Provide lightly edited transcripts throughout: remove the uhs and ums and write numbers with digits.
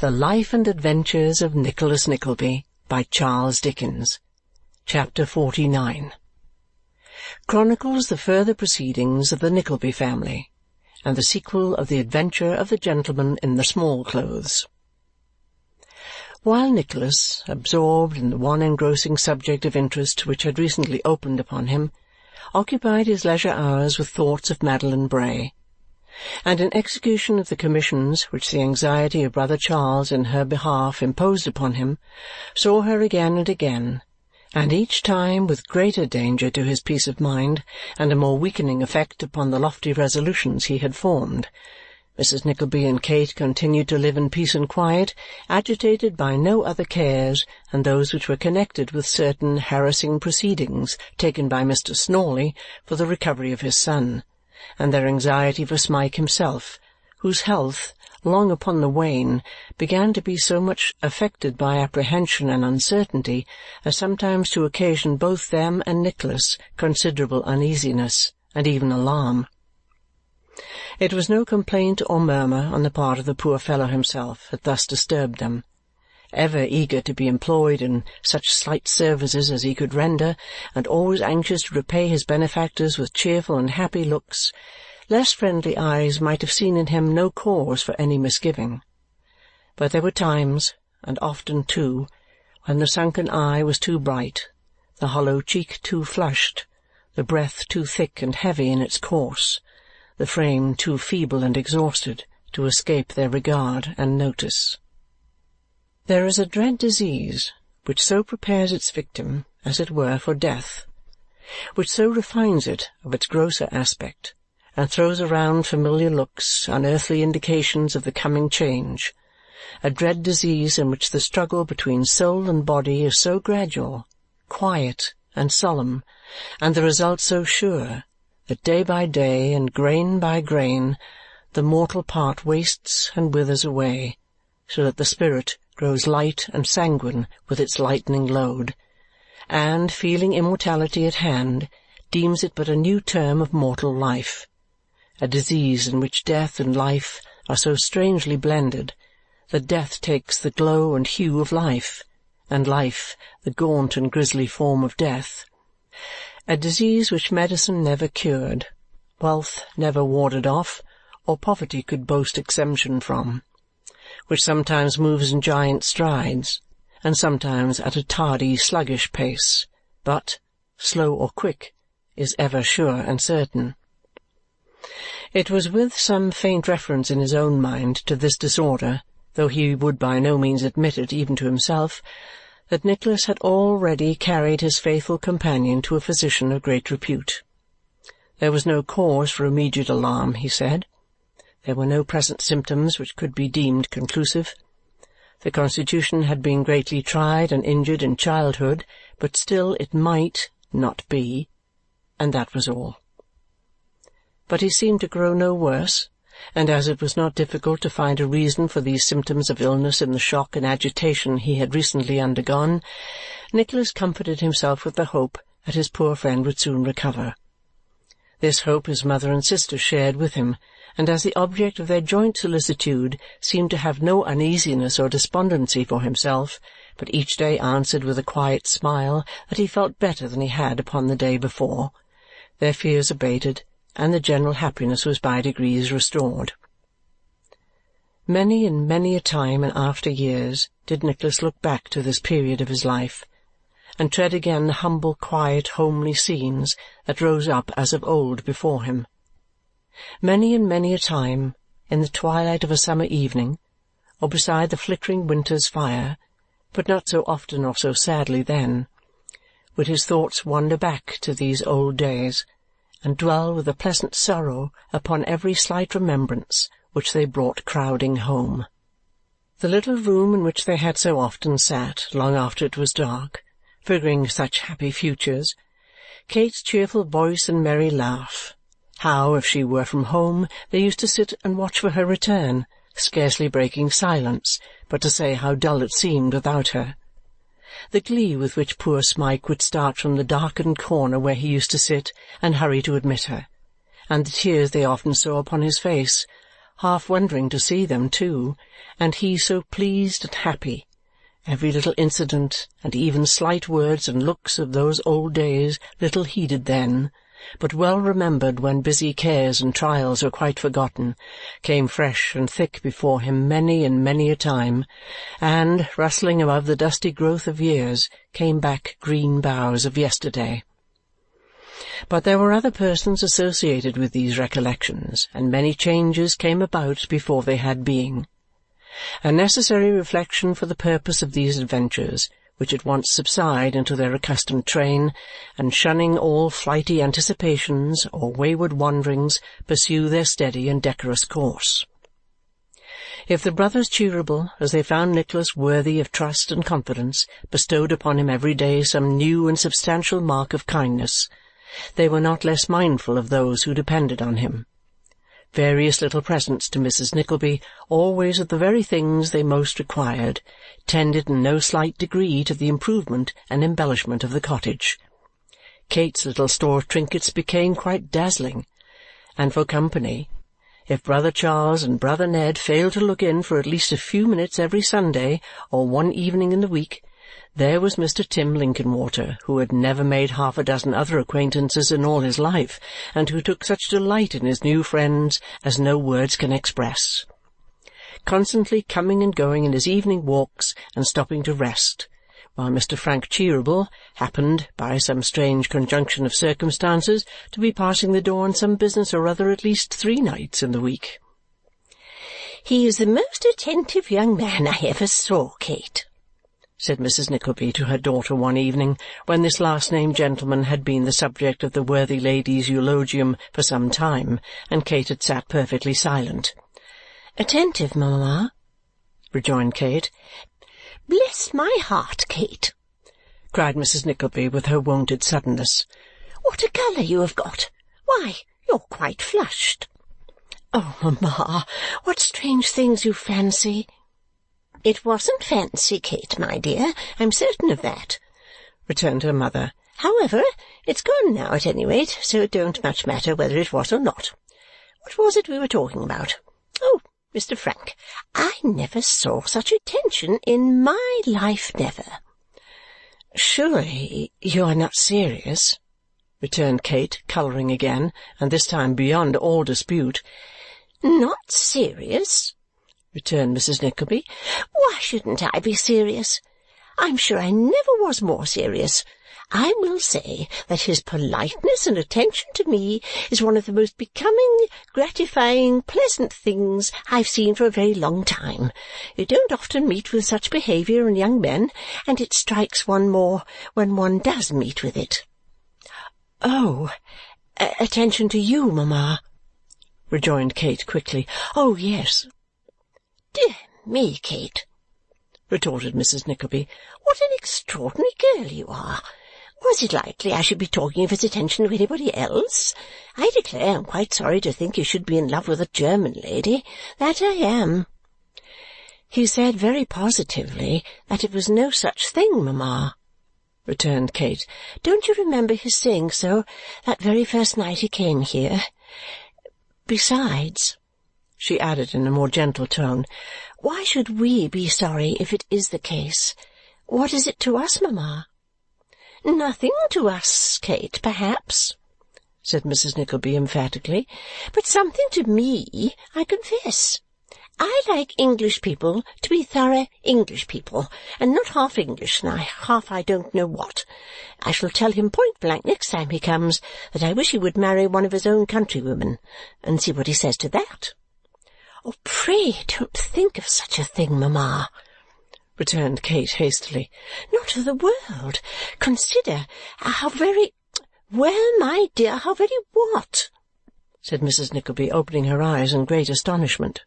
The Life and Adventures of Nicholas Nickleby by Charles Dickens. Chapter 49 chronicles the further proceedings of the Nickleby family, and the sequel of the adventure of the gentleman in the small clothes. While Nicholas, absorbed in the one engrossing subject of interest which had recently opened upon him, occupied his leisure hours with thoughts of Madeline Bray, and in execution of the commissions which the anxiety of brother Charles in her behalf imposed upon him, saw her again and again, and each time with greater danger to his peace of mind and a more weakening effect upon the lofty resolutions he had formed, Mrs. Nickleby and Kate continued to live in peace and quiet, agitated by no other cares than those which were connected with certain harassing proceedings taken by Mr. Snawley for the recovery of his son, and their anxiety for Smike himself, whose health, long upon the wane, began to be so much affected by apprehension and uncertainty as sometimes to occasion both them and Nicholas considerable uneasiness and even alarm. It was no complaint or murmur on the part of the poor fellow himself that thus disturbed them. Ever eager to be employed in such slight services as he could render, and always anxious to repay his benefactors with cheerful and happy looks, less friendly eyes might have seen in him no cause for any misgiving. But there were times, and often too, when the sunken eye was too bright, the hollow cheek too flushed, the breath too thick and heavy in its course, the frame too feeble and exhausted to escape their regard and notice. There is a dread disease which so prepares its victim, as it were, for death, which so refines it of its grosser aspect, and throws around familiar looks, unearthly indications of the coming change, a dread disease in which the struggle between soul and body is so gradual, quiet, and solemn, and the result so sure, that day by day and grain by grain the mortal part wastes and withers away, so that the spirit grows light and sanguine with its lightening load, and, feeling immortality at hand, deems it but a new term of mortal life, a disease in which death and life are so strangely blended that death takes the glow and hue of life, and life the gaunt and grisly form of death, a disease which medicine never cured, wealth never warded off, or poverty could boast exemption from, which sometimes moves in giant strides, and sometimes at a tardy, sluggish pace, but, slow or quick, is ever sure and certain. It was with some faint reference in his own mind to this disorder, though he would by no means admit it even to himself, that Nicholas had already carried his faithful companion to a physician of great repute. There was no cause for immediate alarm, he said. There were no present symptoms which could be deemed conclusive. The constitution had been greatly tried and injured in childhood, but still it might not be, and that was all. But he seemed to grow no worse, and as it was not difficult to find a reason for these symptoms of illness in the shock and agitation he had recently undergone, Nicholas comforted himself with the hope that his poor friend would soon recover. This hope his mother and sister shared with him, and as the object of their joint solicitude seemed to have no uneasiness or despondency for himself, but each day answered with a quiet smile that he felt better than he had upon the day before, their fears abated, and the general happiness was by degrees restored. Many and many a time in after years did Nicholas look back to this period of his life, and tread again the humble, quiet, homely scenes that rose up as of old before him. Many and many a time, in the twilight of a summer evening, or beside the flickering winter's fire, but not so often or so sadly then, would his thoughts wander back to these old days, and dwell with a pleasant sorrow upon every slight remembrance which they brought crowding home. The little room in which they had so often sat, long after it was dark, figuring such happy futures, Kate's cheerful voice and merry laugh, how, if she were from home, they used to sit and watch for her return, scarcely breaking silence, but to say how dull it seemed without her. The glee with which poor Smike would start from the darkened corner where he used to sit and hurry to admit her, and the tears they often saw upon his face, half wondering to see them too, and he so pleased and happy. Every little incident, and even slight words and looks of those old days, little heeded then, but well remembered when busy cares and trials were quite forgotten, came fresh and thick before him many and many a time, and, rustling above the dusty growth of years, came back green boughs of yesterday. But there were other persons associated with these recollections, and many changes came about before they had being. A necessary reflection for the purpose of these adventures, which at once subside into their accustomed train, and shunning all flighty anticipations or wayward wanderings, pursue their steady and decorous course. If the brothers Cheeryble, as they found Nicholas worthy of trust and confidence, bestowed upon him every day some new and substantial mark of kindness, they were not less mindful of those who depended on him. Various little presents to Mrs. Nickleby, always of the very things they most required, tended in no slight degree to the improvement and embellishment of the cottage. Kate's little store of trinkets became quite dazzling, and for company, if brother Charles and brother Ned failed to look in for at least a few minutes every Sunday or one evening in the week, there was Mr. Tim Linkinwater, who had never made half a dozen other acquaintances in all his life, and who took such delight in his new friends as no words can express. Constantly coming and going in his evening walks and stopping to rest, while Mr. Frank Cheeryble happened, by some strange conjunction of circumstances, to be passing the door on some business or other at least 3 nights in the week. "He is the most attentive young man I ever saw, Kate," said Mrs. Nickleby to her daughter one evening, when this last-named gentleman had been the subject of the worthy lady's eulogium for some time, and Kate had sat perfectly silent. "Attentive, mamma," rejoined Kate. "Bless my heart, Kate!" cried Mrs. Nickleby with her wonted suddenness. "What a colour you have got! Why, you're quite flushed." "Oh, mamma, what strange things you fancy!" "It wasn't fancy, Kate, my dear, I'm certain of that," returned her mother. "However, it's gone now at any rate, so it don't much matter whether it was or not. What was it we were talking about? Oh, Mr. Frank, I never saw such attention in my life, never." "Surely you are not serious?" returned Kate, colouring again, and this time beyond all dispute. "Not serious?" returned Mrs. Nickleby. "Why shouldn't I be serious? I'm sure I never was more serious. I will say that his politeness and attention to me is one of the most becoming, gratifying, pleasant things I've seen for a very long time. You don't often meet with such behaviour in young men, and it strikes one more when one does meet with it." "Oh, attention to you, mamma," rejoined Kate quickly. "Oh, yes." "Dear me, Kate," retorted Mrs. Nickleby, "what an extraordinary girl you are! Was it likely I should be talking of his attention to anybody else? I declare I'm quite sorry to think you should be in love with a German lady. That I am." "He said very positively that it was no such thing, mamma," returned Kate. "Don't you remember his saying so that very first night he came here? Besides," she added in a more gentle tone, "why should we be sorry if it is the case? What is it to us, mamma?" "Nothing to us, Kate, perhaps," said Mrs. Nickleby emphatically, "but something to me, I confess. I like English people to be thorough English people, and not half English and half I don't know what. I shall tell him point-blank next time he comes that I wish he would marry one of his own countrywomen, and see what he says to that." "Oh, pray don't think of such a thing, mamma," returned Kate hastily. "Not for the world. Consider how very—" "Well, my dear, how very what?" said Mrs. Nickleby, opening her eyes in great astonishment.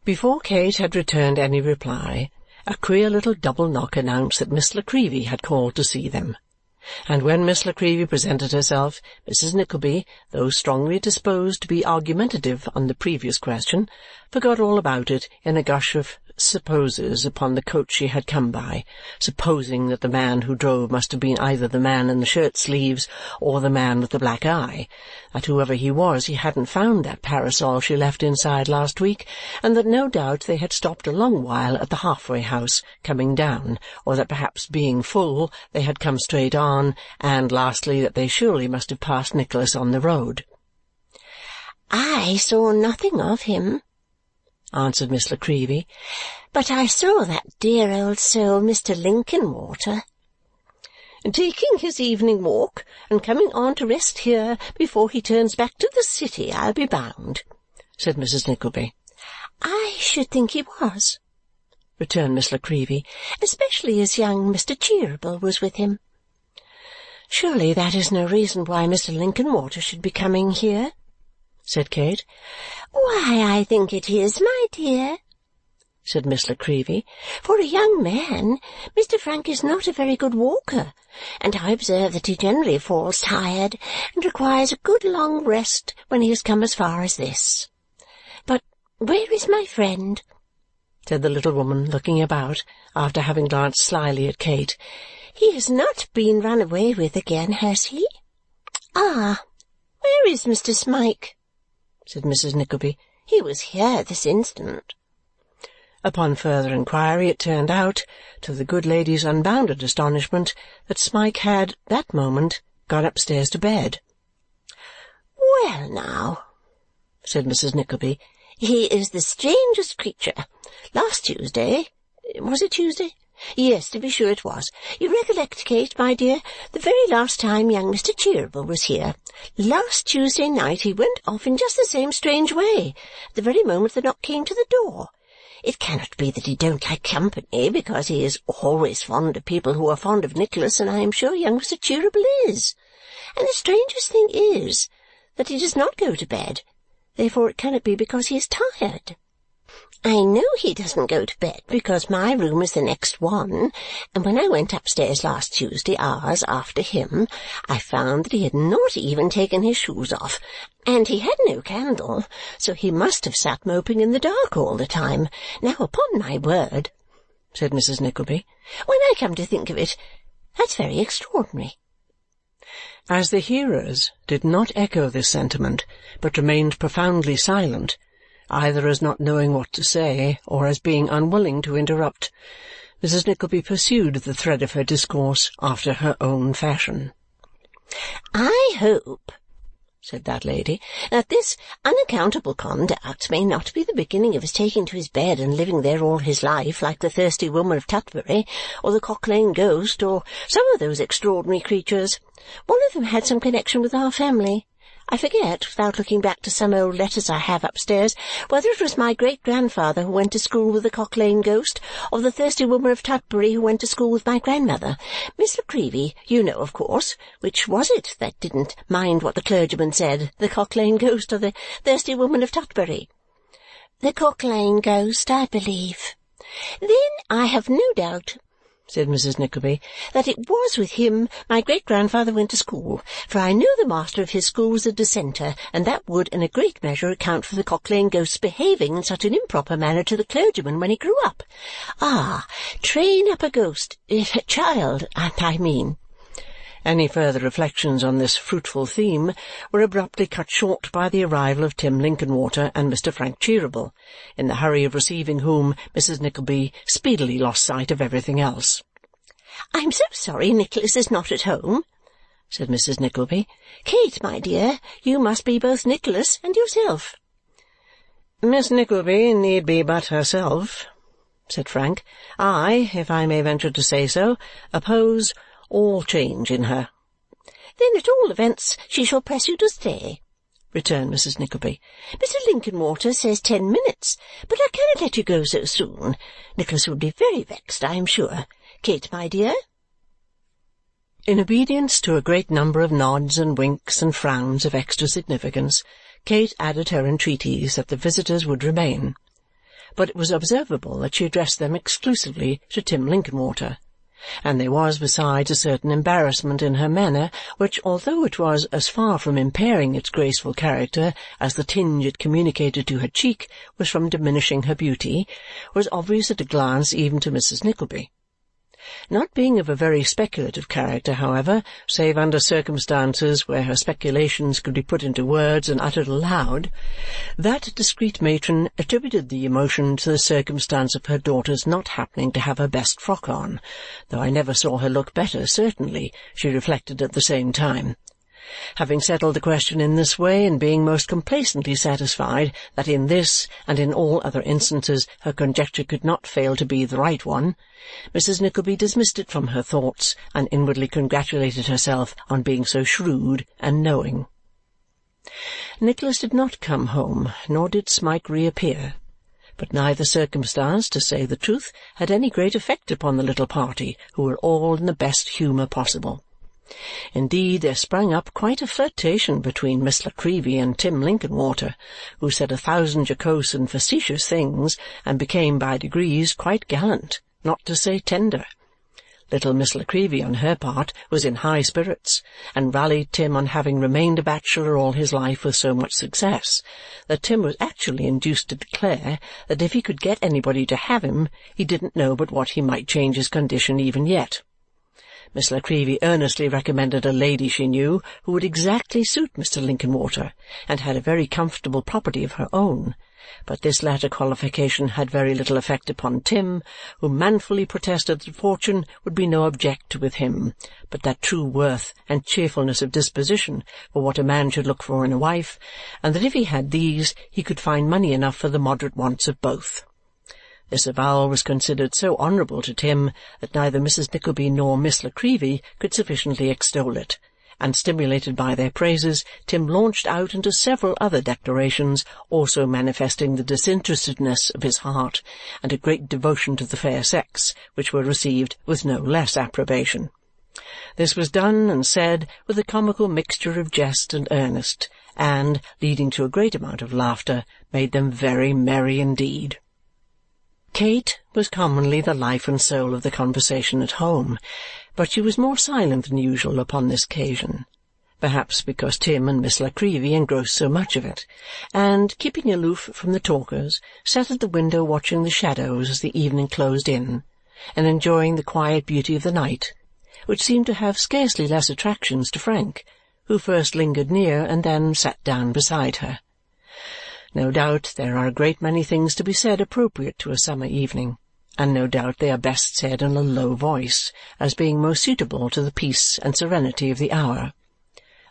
Before Kate had returned any reply, a queer little double knock announced that Miss La Creevy had called to see them. And when Miss La Creevy presented herself, Mrs. Nickleby, though strongly disposed to be argumentative on the previous question, forgot all about it in a gush of supposes upon the coach she had come by, supposing that the man who drove must have been either the man in the shirt-sleeves or the man with the black eye, that whoever he was, he hadn't found that parasol she left inside last week, and that no doubt they had stopped a long while at the halfway house, coming down, or that perhaps being full they had come straight on, and lastly that they surely must have passed Nicholas on the road. "I saw nothing of him," answered Miss La Creevy, "but I saw that dear old soul, Mr. Linkinwater." "Taking his evening walk and coming on to rest here before he turns back to the city, I'll be bound," said Mrs. Nickleby. "I should think he was," returned Miss La Creevy, "especially as young Mr. Cheeryble was with him." "Surely that is no reason why Mr. Linkinwater should be coming here?" said Kate. "Why, I think it is, my dear," said Miss La Creevy. "For a young man, Mr. Frank is not a very good walker, and I observe that he generally falls tired and requires a good long rest when he has come as far as this. But where is my friend?" said the little woman, looking about, after having glanced slyly at Kate. "He has not been run away with again, has he? Ah, where is Mr. Smike?" said Mrs. Nickleby. "He was here this instant." Upon further inquiry it turned out, to the good lady's unbounded astonishment, that Smike had, that moment, gone upstairs to bed. "Well, now," said Mrs. Nickleby, "he is the strangest creature. Last Tuesday, was it Tuesday? Yes, to be sure it was. You recollect, Kate, my dear, the very last time young Mr. Cheeryble was here. Last Tuesday night he went off in just the same strange way, at the very moment the knock came to the door. It cannot be that he don't like company, because he is always fond of people who are fond of Nicholas, and I am sure young Mr. Cheeryble is. And the strangest thing is that he does not go to bed. Therefore it cannot be because he is tired. I know he doesn't go to bed because my room is the next one, and when I went upstairs last Tuesday, hours after him, I found that he had not even taken his shoes off, and he had no candle, so he must have sat moping in the dark all the time. Now, upon my word," said Mrs. Nickleby, "when I come to think of it, that's very extraordinary." As the hearers did not echo this sentiment, but remained profoundly silent, either as not knowing what to say or as being unwilling to interrupt, Mrs. Nickleby pursued the thread of her discourse after her own fashion. "I hope," said that lady, "that this unaccountable conduct may not be the beginning of his taking to his bed and living there all his life like the thirsty woman of Tutbury, or the Cock Lane ghost, or some of those extraordinary creatures. One of them had some connection with our family. I forget, without looking back to some old letters I have upstairs, whether it was my great-grandfather who went to school with the Cock Lane ghost, or the thirsty woman of Tutbury who went to school with my grandmother. Miss La Creevy, you know, of course. Which was it that didn't mind what the clergyman said, the Cock Lane ghost or the thirsty woman of Tutbury?" "The Cock Lane ghost, I believe." "Then I have no doubt," said Mrs. Nickleby, "that it was with him my great-grandfather went to school, for I know the master of his school was a dissenter, and that would in a great measure account for the Cock Lane ghost's behaving in such an improper manner to the clergyman when he grew up. Ah, train up a ghost, a child, I mean." Any further reflections on this fruitful theme were abruptly cut short by the arrival of Tim Linkinwater and Mr. Frank Cheeryble, in the hurry of receiving whom Mrs. Nickleby speedily lost sight of everything else. "I'm so sorry Nicholas is not at home," said Mrs. Nickleby. "Kate, my dear, you must be both Nicholas and yourself." "Miss Nickleby need be but herself," said Frank. "I, if I may venture to say so, oppose all change in her." "Then at all events she shall press you to stay," returned Mrs. Nickleby. "Mr. Linkinwater says 10 minutes, but I cannot let you go so soon. Nicholas would be very vexed, I am sure. Kate, my dear." In obedience to a great number of nods and winks and frowns of extra significance, Kate added her entreaties that the visitors would remain. But it was observable that she addressed them exclusively to Tim Linkinwater, and there was besides a certain embarrassment in her manner which, although it was as far from impairing its graceful character as the tinge it communicated to her cheek was from diminishing her beauty, was obvious at a glance even to Mrs. Nickleby. Not being of a very speculative character, however, save under circumstances where her speculations could be put into words and uttered aloud, that discreet matron attributed the emotion to the circumstance of her daughter's not happening to have her best frock on, though I never saw her look better, certainly, she reflected at the same time. Having settled the question in this way, and being most complacently satisfied that in this and in all other instances her conjecture could not fail to be the right one, Mrs. Nickleby dismissed it from her thoughts and inwardly congratulated herself on being so shrewd and knowing. Nicholas did not come home, nor did Smike reappear, but neither circumstance, to say the truth, had any great effect upon the little party, who were all in the best humour possible. Indeed, there sprang up quite a flirtation between Miss La Creevy and Tim Linkinwater, who said 1,000 jocose and facetious things and became by degrees quite gallant, not to say tender. Little Miss La Creevy, on her part, was in high spirits, and rallied Tim on having remained a bachelor all his life with so much success, that Tim was actually induced to declare that if he could get anybody to have him, he didn't know but what he might change his condition even yet. Miss La Creevy earnestly recommended a lady she knew who would exactly suit Mr. Linkinwater, and had a very comfortable property of her own, but this latter qualification had very little effect upon Tim, who manfully protested that fortune would be no object with him, but that true worth and cheerfulness of disposition were what a man should look for in a wife, and that if he had these he could find money enough for the moderate wants of both. This avowal was considered so honourable to Tim that neither Mrs. Nickleby nor Miss La Creevy could sufficiently extol it, and stimulated by their praises, Tim launched out into several other declarations, also manifesting the disinterestedness of his heart and a great devotion to the fair sex, which were received with no less approbation. This was done and said with a comical mixture of jest and earnest, and, leading to a great amount of laughter, made them very merry indeed. Kate was commonly the life and soul of the conversation at home, but she was more silent than usual upon this occasion, perhaps because Tim and Miss La Creevy engrossed so much of it, and, keeping aloof from the talkers, sat at the window watching the shadows as the evening closed in, and enjoying the quiet beauty of the night, which seemed to have scarcely less attractions to Frank, who first lingered near and then sat down beside her. No doubt there are a great many things to be said appropriate to a summer evening, and no doubt they are best said in a low voice, as being most suitable to the peace and serenity of the hour.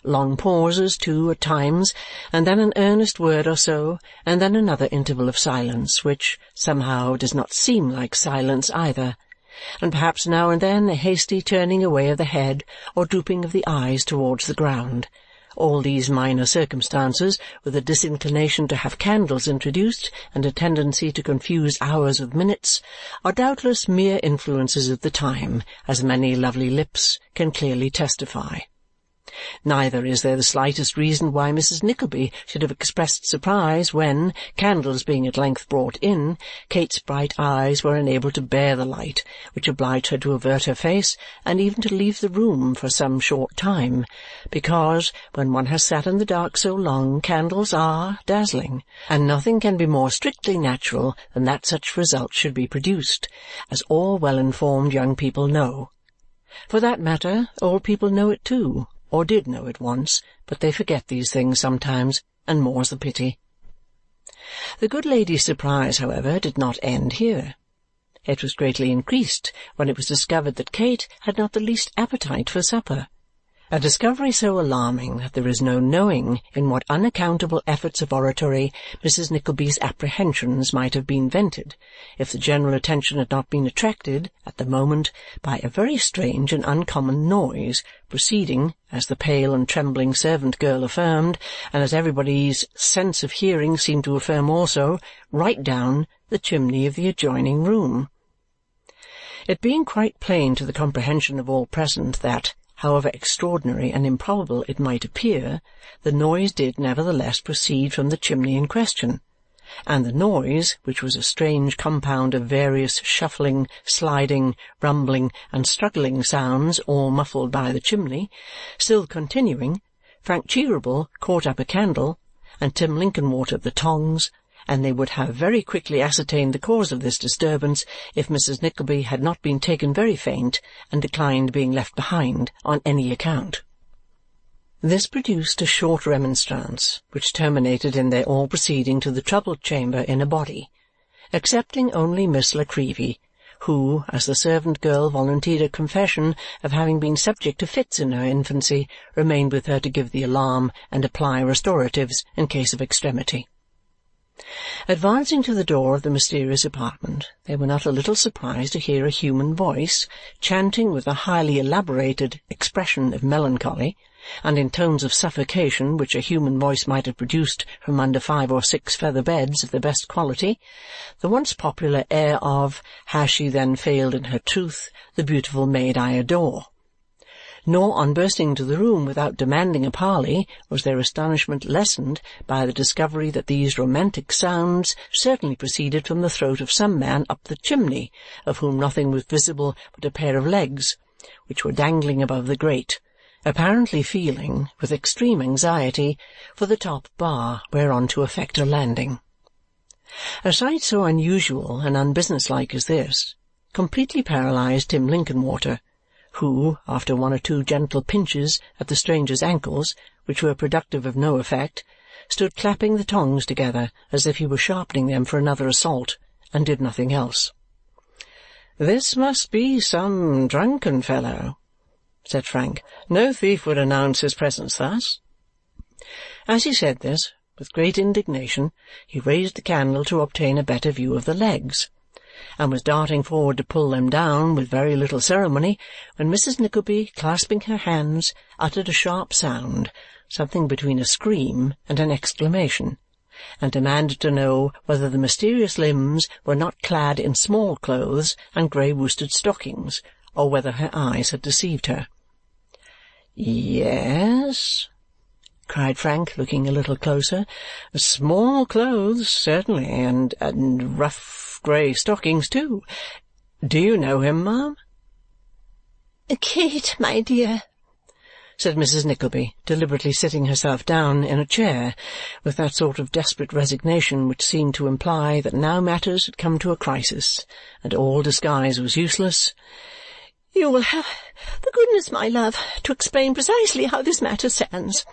Long pauses, too, at times, and then an earnest word or so, and then another interval of silence, which, somehow, does not seem like silence either, and perhaps now and then a hasty turning away of the head or drooping of the eyes towards the ground. All these minor circumstances, with a disinclination to have candles introduced and a tendency to confuse hours with minutes, are doubtless mere influences of the time, as many lovely lips can clearly testify. Neither is there the slightest reason why Mrs. Nickleby should have expressed surprise when, candles being at length brought in, Kate's bright eyes were unable to bear the light, which obliged her to avert her face and even to leave the room for some short time, because, when one has sat in the dark so long, candles are dazzling, and nothing can be more strictly natural than that such results should be produced, as all well-informed young people know. For that matter, old people know it too, or did know it once, but they forget these things sometimes, and more's the pity. The good lady's surprise, however, did not end here. It was greatly increased when it was discovered that Kate had not the least appetite for supper, a discovery so alarming that there is no knowing in what unaccountable efforts of oratory Mrs. Nickleby's apprehensions might have been vented if the general attention had not been attracted, at the moment, by a very strange and uncommon noise, proceeding, as the pale and trembling servant-girl affirmed, and as everybody's sense of hearing seemed to affirm also, right down the chimney of the adjoining room. It being quite plain to the comprehension of all present that, however extraordinary and improbable it might appear, the noise did nevertheless proceed from the chimney in question, and the noise, which was a strange compound of various shuffling, sliding, rumbling, and struggling sounds, all muffled by the chimney, still continuing, Frank Cheeryble caught up a candle, and Tim Linkinwater the tongs, and they would have very quickly ascertained the cause of this disturbance if Mrs. Nickleby had not been taken very faint and declined being left behind on any account. This produced a short remonstrance, which terminated in their all proceeding to the troubled chamber in a body, excepting only Miss La Creevy, who, as the servant girl volunteered a confession of having been subject to fits in her infancy, remained with her to give the alarm and apply restoratives in case of extremity. Advancing to the door of the mysterious apartment, they were not a little surprised to hear a human voice, chanting with a highly elaborated expression of melancholy, and in tones of suffocation which a human voice might have produced from under 5 or 6 feather beds of the best quality, the once popular air of "Has she then failed in her truth, the beautiful maid I adore?" Nor on bursting into the room without demanding a parley was their astonishment lessened by the discovery that these romantic sounds certainly proceeded from the throat of some man up the chimney, of whom nothing was visible but a pair of legs, which were dangling above the grate, apparently feeling, with extreme anxiety, for the top bar whereon to effect a landing. A sight so unusual and unbusinesslike as this completely paralysed Tim Linkinwater, who, after 1 or 2 gentle pinches at the stranger's ankles, which were productive of no effect, stood clapping the tongs together as if he were sharpening them for another assault, and did nothing else. "This must be some drunken fellow," said Frank. "No thief would announce his presence thus." As he said this, with great indignation, he raised the candle to obtain a better view of the legs, and was darting forward to pull them down with very little ceremony when Mrs. Nickleby, clasping her hands, uttered a sharp sound, something between a scream and an exclamation, and demanded to know whether the mysterious limbs were not clad in small clothes and grey worsted stockings, or whether her eyes had deceived her. "Yes," cried Frank, looking a little closer. "Small clothes, certainly, and rough grey stockings too. Do you know him, ma'am?" "Kate, my dear," said Mrs. Nickleby, deliberately sitting herself down in a chair with that sort of desperate resignation which seemed to imply that now matters had come to a crisis and all disguise was useless, "you will have the goodness, my love, to explain precisely how this matter stands.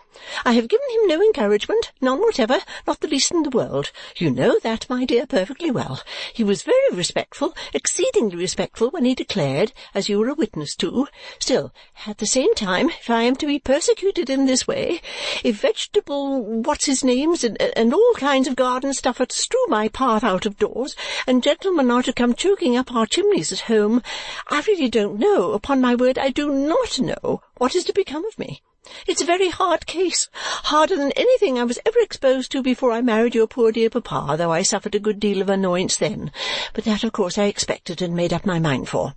I have given him no encouragement, none whatever, not the least in the world. You know that, my dear, perfectly well. He was very respectful, exceedingly respectful, when he declared, as you were a witness to. Still, at the same time, if I am to be persecuted in this way, if vegetable what's-his-names and all kinds of garden stuff are to strew my path out of doors, and gentlemen are to come choking up our chimneys at home, I really don't know, upon my word I do not know, what is to become of me. It's a very hard case, harder than anything I was ever exposed to before I married your poor dear papa, though I suffered a good deal of annoyance then. But that, of course, I expected and made up my mind for.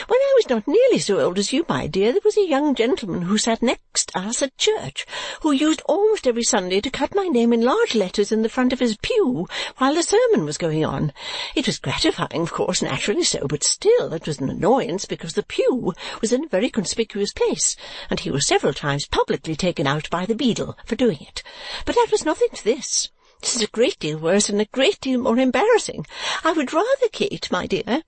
When I was not nearly so old as you, my dear, there was a young gentleman who sat next us at church, who used almost every Sunday to cut my name in large letters in the front of his pew while the sermon was going on. It was gratifying, of course, naturally so, but still it was an annoyance because the pew was in a very conspicuous place, and he was several times publicly taken out by the beadle for doing it. But that was nothing to this. This is a great deal worse and a great deal more embarrassing. I would rather, Kate, my dear,"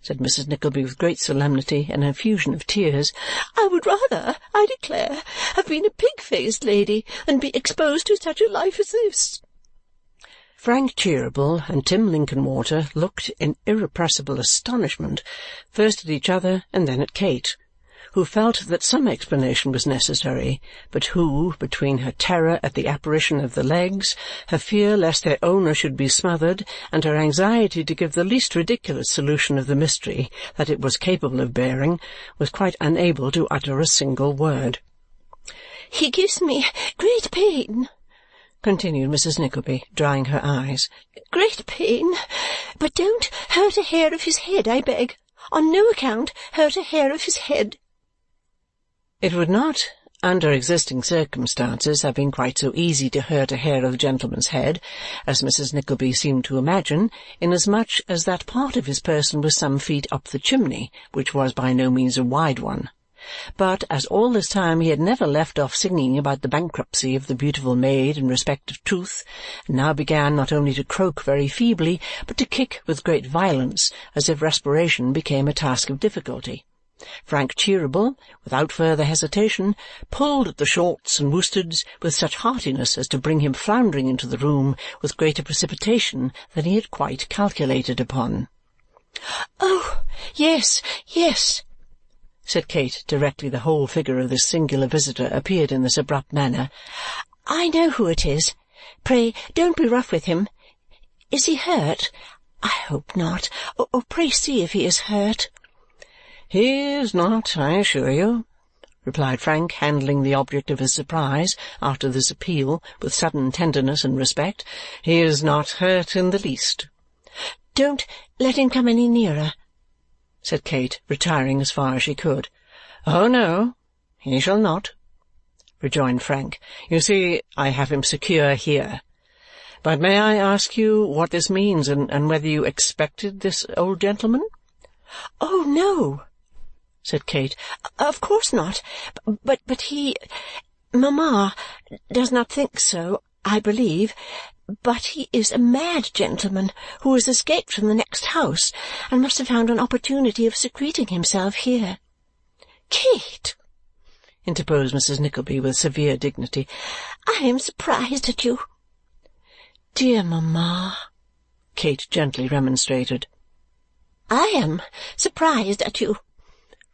said Mrs. Nickleby with great solemnity and an effusion of tears, "I would rather, I declare, have been a pig-faced lady than be exposed to such a life as this." Frank Cheeryble and Tim Linkinwater looked in irrepressible astonishment, first at each other and then at Kate, who felt that some explanation was necessary, but who, between her terror at the apparition of the legs, her fear lest their owner should be smothered, and her anxiety to give the least ridiculous solution of the mystery that it was capable of bearing, was quite unable to utter a single word. "He gives me great pain," continued Mrs. Nickleby, drying her eyes, "great pain. But don't hurt a hair of his head, I beg. On no account hurt a hair of his head." It would not, under existing circumstances, have been quite so easy to hurt a hair of the gentleman's head as Mrs. Nickleby seemed to imagine, inasmuch as that part of his person was some feet up the chimney, which was by no means a wide one. But as all this time he had never left off singing about the bankruptcy of the beautiful maid in respect of truth, and now began not only to croak very feebly, but to kick with great violence, as if respiration became a task of difficulty, Frank Cheeryble, without further hesitation, pulled at the shorts and worsteds with such heartiness as to bring him floundering into the room with greater precipitation than he had quite calculated upon. "Oh, yes, yes," said Kate directly the whole figure of this singular visitor appeared in this abrupt manner. "I know who it is. Pray don't be rough with him. Is he hurt? I hope not. Oh, pray see if he is hurt." "He is not, I assure you," replied Frank, handling the object of his surprise after this appeal with sudden tenderness and respect. "He is not hurt in the least." "Don't let him come any nearer," said Kate, retiring as far as she could. "Oh, no, he shall not," rejoined Frank. "You see, I have him secure here. But may I ask you what this means, and whether you expected this old gentleman?" "Oh, no," said Kate. "Of course not. But he, Mamma, does not think so, I believe. But he is a mad gentleman who has escaped from the next house and must have found an opportunity of secreting himself here." "Kate," interposed Mrs. Nickleby with severe dignity, "I am surprised at you." "Dear mamma," Kate gently remonstrated. "I am surprised at you,"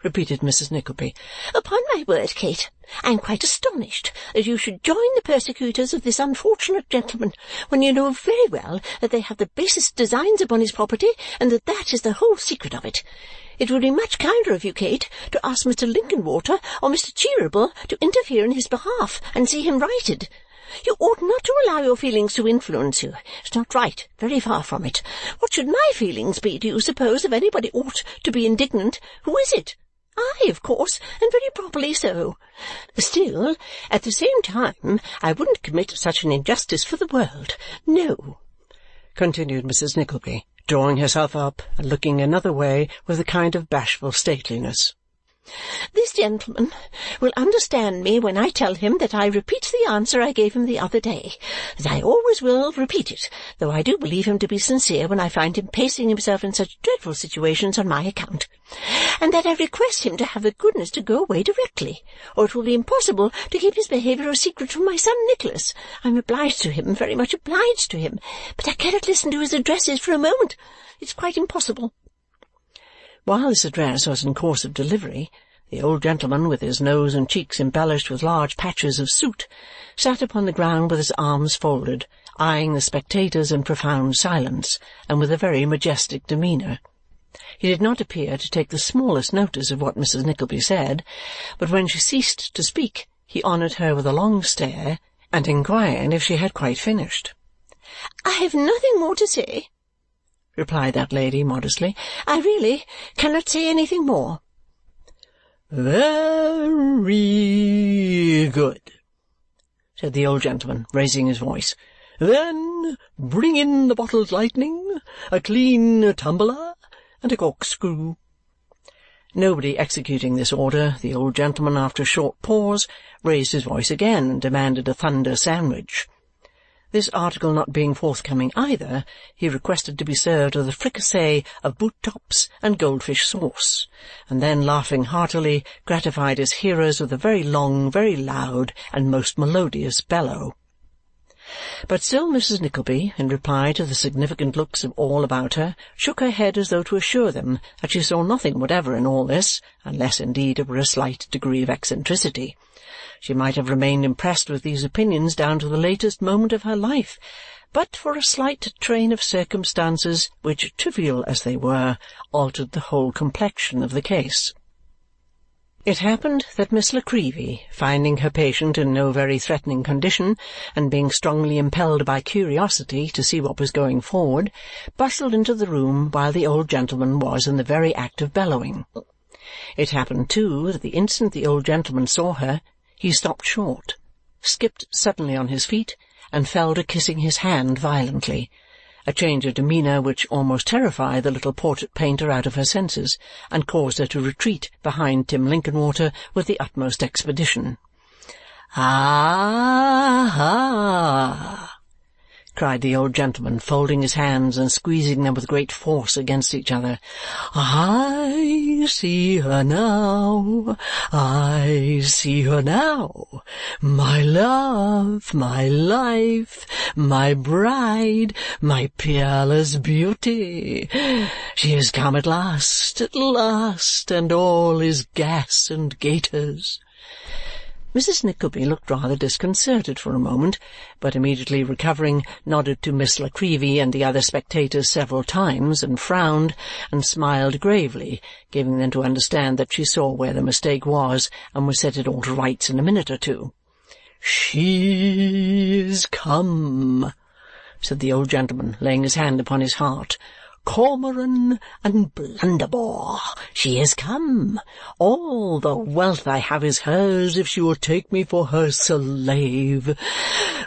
repeated Mrs. Nickleby. "Upon my word, Kate, I am quite astonished that you should join the persecutors of this unfortunate gentleman when you know very well that they have the basest designs upon his property and that that is the whole secret of it. It would be much kinder of you, Kate, to ask Mr. Linkinwater or Mr. Cheeryble to interfere in his behalf and see him righted. You ought not to allow your feelings to influence you. It's not right, very far from it. What should my feelings be, do you suppose, if anybody ought to be indignant? Who is it? I, of course, and very properly so. Still, at the same time, I wouldn't commit such an injustice for the world. No," continued Mrs. Nickleby, drawing herself up and looking another way with a kind of bashful stateliness. "This gentleman will understand me when I tell him that I repeat the answer I gave him the other day, that I always will repeat it, though I do believe him to be sincere when I find him placing himself in such dreadful situations on my account, and that I request him to have the goodness to go away directly, or it will be impossible to keep his behaviour a secret from my son Nicholas. I am obliged to him, very much obliged to him, but I cannot listen to his addresses for a moment. It's quite impossible." While this address was in course of delivery, the old gentleman, with his nose and cheeks embellished with large patches of soot, sat upon the ground with his arms folded, eyeing the spectators in profound silence and with a very majestic demeanour. He did not appear to take the smallest notice of what Mrs. Nickleby said, but when she ceased to speak, he honoured her with a long stare and inquired if she had quite finished. "I have nothing more to say," replied that lady modestly. "I really cannot say anything more." "Very good," said the old gentleman, raising his voice. "Then bring in the bottled lightning, a clean tumbler, and a corkscrew." Nobody executing this order, the old gentleman, after a short pause, raised his voice again and demanded a thunder sandwich. This article not being forthcoming either, he requested to be served with a fricassee of boot-tops and goldfish sauce, and then, laughing heartily, gratified his hearers with a very long, very loud, and most melodious bellow. But still Mrs. Nickleby, in reply to the significant looks of all about her, shook her head as though to assure them that she saw nothing whatever in all this, unless indeed it were a slight degree of eccentricity. She might have remained impressed with these opinions down to the latest moment of her life, but for a slight train of circumstances which, trivial as they were, altered the whole complexion of the case. It happened that Miss La Creevy, finding her patient in no very threatening condition, and being strongly impelled by curiosity to see what was going forward, bustled into the room while the old gentleman was in the very act of bellowing. It happened, too, that the instant the old gentleman saw her, he stopped short, skipped suddenly on his feet, and fell to kissing his hand violently, a change of demeanour which almost terrified the little portrait-painter out of her senses and caused her to retreat behind Tim Linkinwater with the utmost expedition. "Ah-ha!" cried the old gentleman, folding his hands and squeezing them with great force against each other. "I see her now. I see her now. My love, my life, my bride, my peerless beauty. She has come at last, and all is gas and gaiters." Mrs. Nickleby looked rather disconcerted for a moment, but immediately recovering, nodded to Miss La Creevy and the other spectators several times, and frowned, and smiled gravely, giving them to understand that she saw where the mistake was and would set it all to rights in a minute or two. "She is come," said the old gentleman, laying his hand upon his heart. "Cormoran and Blunderbore, she is come. All the wealth I have is hers if she will take me for her slave.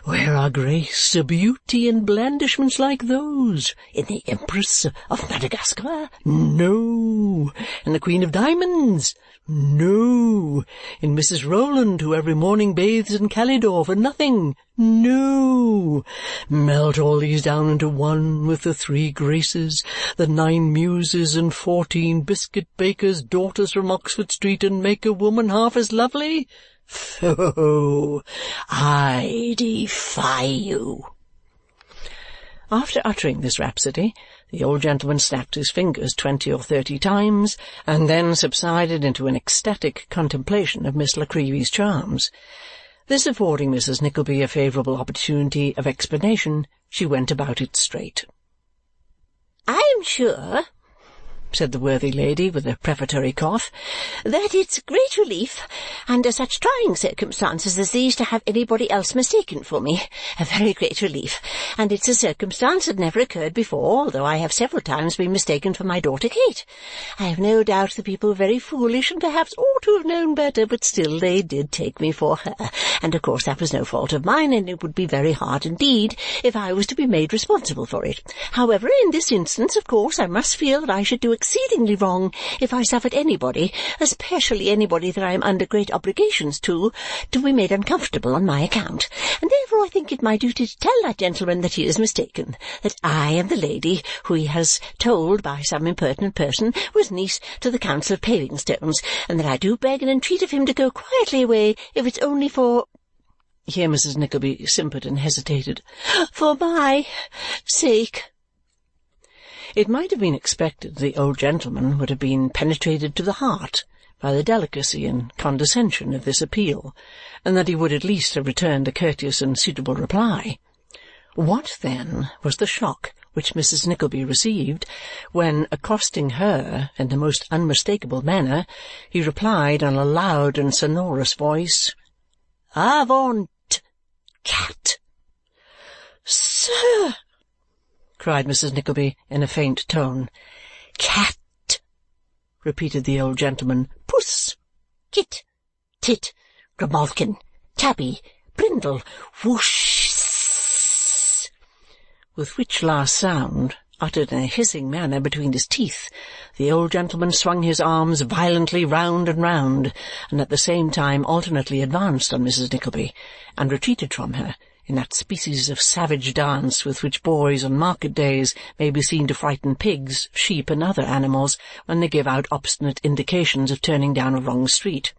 Where are grace, beauty, and blandishments like those? In the Empress of Madagascar? No. In the Queen of Diamonds? No. In Mrs. Rowland, who every morning bathes in Calidore for nothing? No. Melt all these down into one with the 3 Graces, the 9 Muses, and 14 biscuit-bakers' daughters from Oxford Street, and make a woman half as lovely? Pho! I defy you!" After uttering this rhapsody, the old gentleman snapped his fingers 20 or 30 times and then subsided into an ecstatic contemplation of Miss La Creevy's charms. This affording Mrs. Nickleby a favourable opportunity of explanation, she went about it straight. "I am sure," said the worthy lady with a prefatory cough, "that it's a great relief under such trying circumstances as these to have anybody else mistaken for me. A very great relief. And it's a circumstance that never occurred before, although I have several times been mistaken for my daughter Kate. I have no doubt the people were very foolish and perhaps ought to have known better, but still they did take me for her. And of course that was no fault of mine, and it would be very hard indeed if I was to be made responsible for it. However, in this instance, of course, I must feel that I should do exceedingly wrong if I suffered anybody, especially anybody that I am under great obligations to be made uncomfortable on my account. And therefore I think it my duty to tell that gentleman that he is mistaken, that I am the lady who he has told by some impertinent person was niece to the Council of Paving Stones, and that I do beg and entreat of him to go quietly away if it's only for—" Here Mrs. Nickleby simpered and hesitated. "For my sake." It might have been expected the old gentleman would have been penetrated to the heart by the delicacy and condescension of this appeal, and that he would at least have returned a courteous and suitable reply. What, then, was the shock which Mrs. Nickleby received when, accosting her in the most unmistakable manner, he replied in a loud and sonorous voice, "Avaunt, cat!" "Sir!" cried Mrs. Nickleby in a faint tone. "Cat!" repeated the old gentleman. "Puss, kit, tit, grimalkin, tabby, brindle, whoosh!" With which last sound, uttered in a hissing manner between his teeth, the old gentleman swung his arms violently round and round, and at the same time alternately advanced on Mrs. Nickleby, and retreated from her, in that species of savage dance with which boys on market days may be seen to frighten pigs, sheep, and other animals when they give out obstinate indications of turning down a wrong street.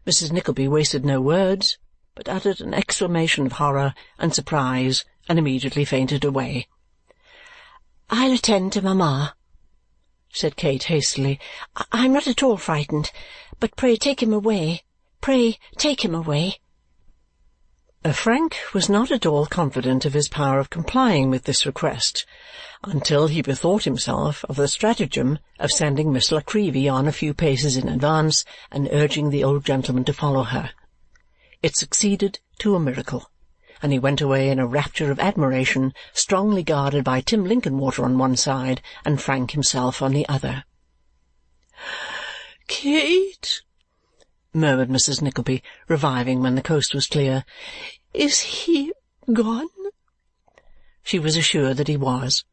Mrs. Nickleby wasted no words, but uttered an exclamation of horror and surprise and immediately fainted away. "I'll attend to mamma," said Kate hastily. "I'm not at all frightened, but pray take him away. Pray take him away." Frank was not at all confident of his power of complying with this request until he bethought himself of the stratagem of sending Miss La Creevy on a few paces in advance and urging the old gentleman to follow her. It succeeded to a miracle, and he went away in a rapture of admiration, strongly guarded by Tim Linkinwater on one side and Frank himself on the other. "Kate!" murmured Mrs. Nickleby, reviving when the coast was clear. "Is he gone?" She was assured that he was.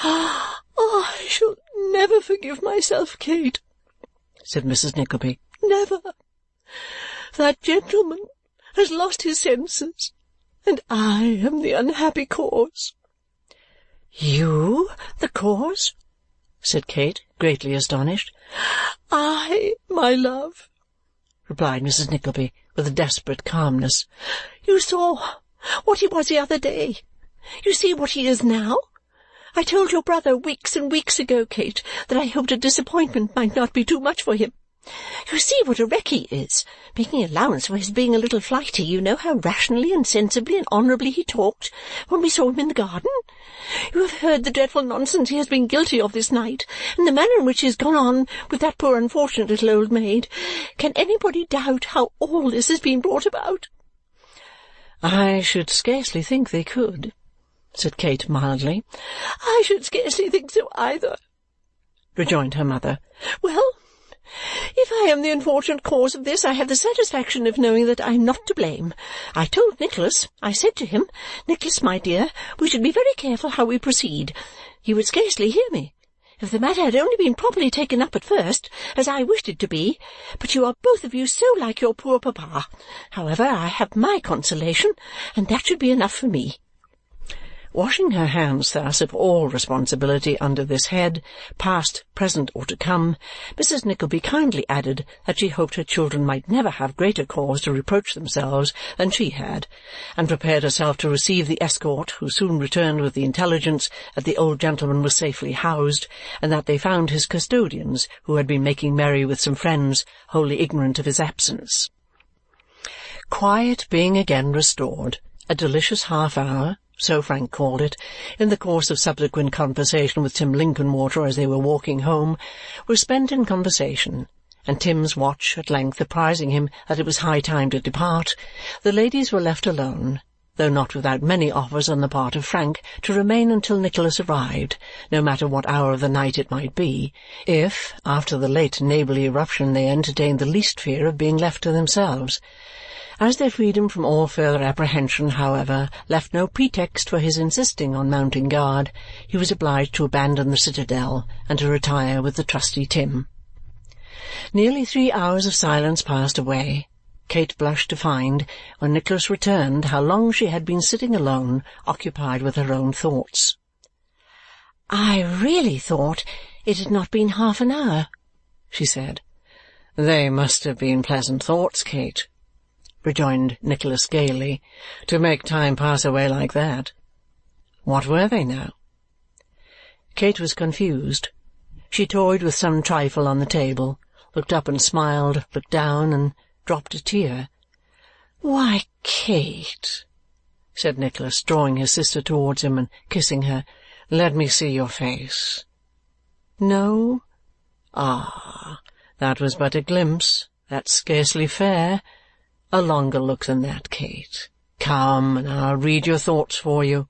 "Oh, I shall never forgive myself, Kate," said Mrs. Nickleby. "Never. That gentleman has lost his senses, and I am the unhappy cause." "You the cause?" said Kate, greatly astonished. "I, my love," replied Mrs. Nickleby with a desperate calmness. "You saw what he was the other day. You see what he is now. I told your brother weeks and weeks ago, Kate, that I hoped a disappointment might not be too much for him. You see what a wreck he is. Making allowance for his being a little flighty, you know how rationally and sensibly and honourably he talked when we saw him in the garden. You have heard the dreadful nonsense he has been guilty of this night, and the manner in which he has gone on with that poor unfortunate little old maid. Can anybody doubt how all this has been brought about?" "I should scarcely think they could," said Kate mildly. "I should scarcely think so either," rejoined her mother. "Well, if I am the unfortunate cause of this, I have the satisfaction of knowing that I am not to blame. I told Nicholas, I said to him, 'Nicholas, my dear, we should be very careful how we proceed.' He would scarcely hear me. If the matter had only been properly taken up at first, as I wished it to be, but you are both of you so like your poor papa. However, I have my consolation, and that should be enough for me." Washing her hands thus of all responsibility under this head, past, present, or to come, Mrs. Nickleby kindly added that she hoped her children might never have greater cause to reproach themselves than she had, and prepared herself to receive the escort, who soon returned with the intelligence that the old gentleman was safely housed, and that they found his custodians, who had been making merry with some friends, wholly ignorant of his absence. Quiet being again restored, a delicious half-hour, so Frank called it, in the course of subsequent conversation with Tim Linkinwater as they were walking home, was spent in conversation, and Tim's watch at length apprising him that it was high time to depart, the ladies were left alone, though not without many offers on the part of Frank to remain until Nicholas arrived, no matter what hour of the night it might be, if, after the late neighbourly eruption, they entertained the least fear of being left to themselves. As their freedom from all further apprehension, however, left no pretext for his insisting on mounting guard, he was obliged to abandon the citadel and to retire with the trusty Tim. Nearly 3 hours of silence passed away. Kate blushed to find, when Nicholas returned, how long she had been sitting alone, occupied with her own thoughts. "I really thought it had not been half an hour," she said. "They must have been pleasant thoughts, Kate," rejoined Nicholas gaily, "to make time pass away like that. What were they now?" Kate was confused. She toyed with some trifle on the table, looked up and smiled, looked down, and dropped a tear. "Why, Kate," said Nicholas, drawing his sister towards him and kissing her, "let me see your face." "No." "Ah, that was but a glimpse. That's scarcely fair. A longer look than that, Kate. Come, and I'll read your thoughts for you."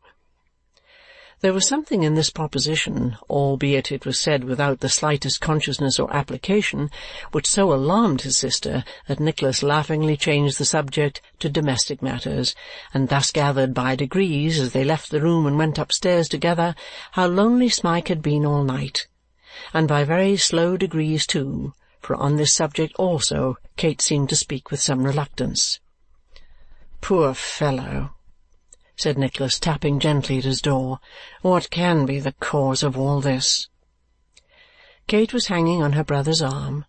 There was something in this proposition, albeit it was said without the slightest consciousness or application, which so alarmed his sister that Nicholas laughingly changed the subject to domestic matters, and thus gathered by degrees, as they left the room and went upstairs together, how lonely Smike had been all night, and by very slow degrees too, for on this subject also Kate seemed to speak with some reluctance. "Poor fellow!" said Nicholas, tapping gently at his door. "What can be the cause of all this?" Kate was hanging on her brother's arm.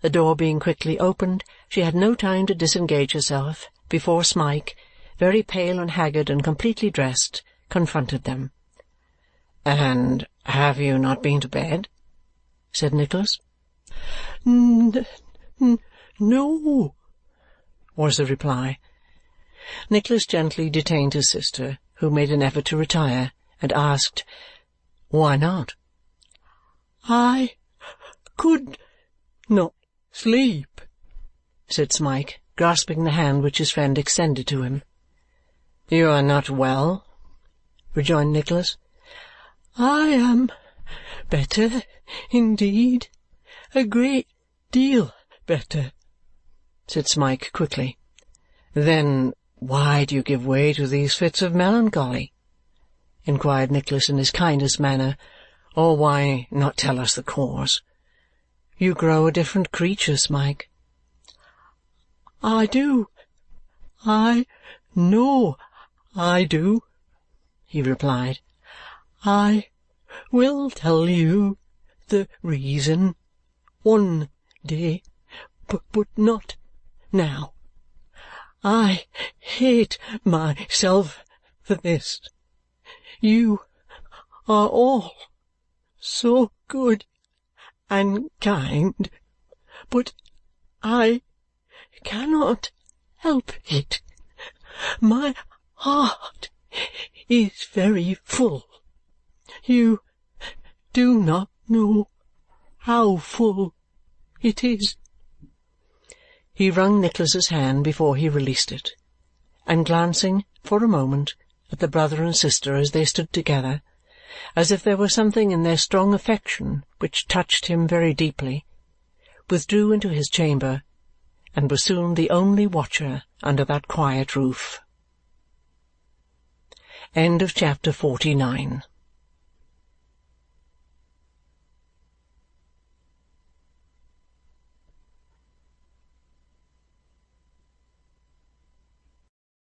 The door being quickly opened, she had no time to disengage herself before Smike, very pale and haggard and completely dressed, confronted them. "And have you not been to bed?" said Nicholas. No," was the reply. Nicholas gently detained his sister, who made an effort to retire, and asked, "Why not?" "I could not sleep," said Smike, grasping the hand which his friend extended to him. "You are not well?" rejoined Nicholas. "I am better indeed, a great deal better." said Smike quickly. "Then why do you give way to these fits of melancholy?" inquired Nicholas in his kindest manner. "Or why not tell us the cause? You grow a different creature, Smike." "I do. I know I do," he replied. "I will tell you the reason one day, but not now. I hate myself for this. You are all so good and kind, but I cannot help it. My heart is very full. You do not know how full it is." He wrung Nicholas's hand before he released it, and glancing, for a moment, at the brother and sister as they stood together, as if there were something in their strong affection which touched him very deeply, withdrew into his chamber, and was soon the only watcher under that quiet roof. Chapter 49.